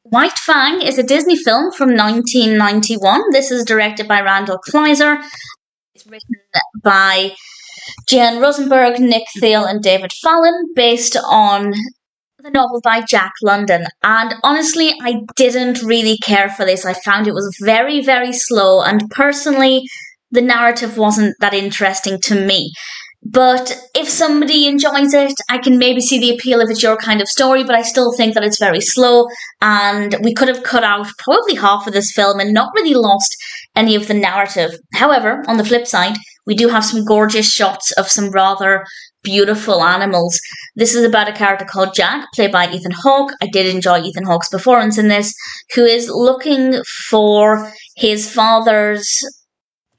White Fang is a Disney film from 1991. This is directed by Randal Kleiser. It's written by Jeanne Rosenberg, Nick Thiel, and David Fallon, based on the novel by Jack London. And honestly, I didn't really care for this. I found it was very, very slow, and personally, the narrative wasn't that interesting to me. But if somebody enjoys it, I can maybe see the appeal if it's your kind of story, but I still think that it's very slow, and we could have cut out probably half of this film and not really lost any of the narrative. However, on the flip side, we do have some gorgeous shots of some rather beautiful animals. This is about a character called Jack, played by Ethan Hawke. I did enjoy Ethan Hawke's performance in this, who is looking for his father's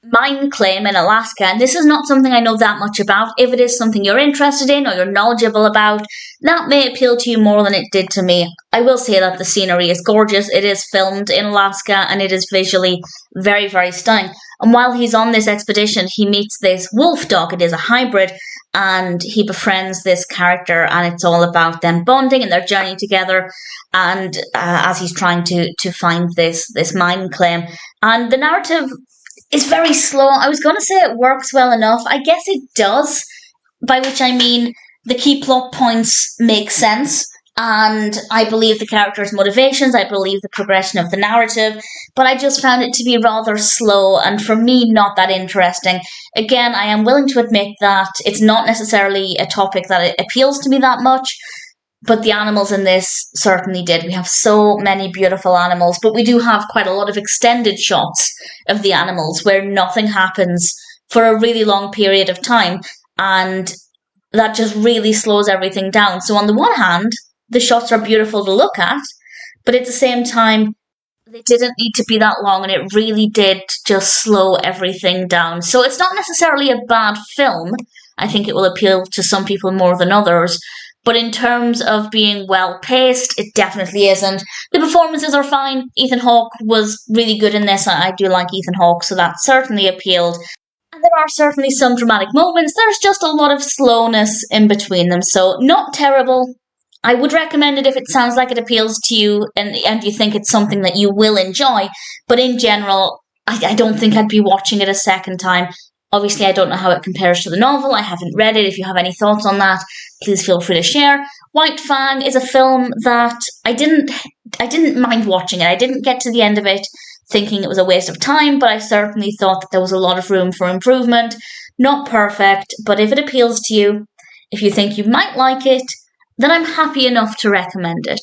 mine claim in Alaska, and this is not something I know that much about. If it is something you're interested in or you're knowledgeable about, that may appeal to you more than it did to me. I will say that the scenery is gorgeous. It is filmed in Alaska and it is visually very, very stunning. And while he's on this expedition, he meets this wolf dog. It is a hybrid, and he befriends this character, and it's all about them bonding and their journey together, and as he's trying to find this mine claim. And the narrative is very slow. I was going to say it works well enough. I guess it does, by which I mean the key plot points make sense, and I believe the characters' motivations, I believe the progression of the narrative, but I just found it to be rather slow, and for me, not that interesting. Again, I am willing to admit that it's not necessarily a topic that appeals to me that much, but the animals in this certainly did. We have so many beautiful animals, but we do have quite a lot of extended shots of the animals where nothing happens for a really long period of time, and that just really slows everything down. So on the one hand, the shots are beautiful to look at, but at the same time, they didn't need to be that long, and it really did just slow everything down. So it's not necessarily a bad film. I think it will appeal to some people more than others. But in terms of being well-paced, it definitely isn't. The performances are fine. Ethan Hawke was really good in this. I do like Ethan Hawke, so that certainly appealed. And there are certainly some dramatic moments. There's just a lot of slowness in between them, so not terrible. I would recommend it if it sounds like it appeals to you and you think it's something that you will enjoy. But in general, I don't think I'd be watching it a second time. Obviously, I don't know how it compares to the novel. I haven't read it. If you have any thoughts on that, please feel free to share. White Fang is a film that I didn't mind watching it. I didn't get to the end of it thinking it was a waste of time, but I certainly thought that there was a lot of room for improvement. Not perfect, but if it appeals to you, if you think you might like it, then I'm happy enough to recommend it.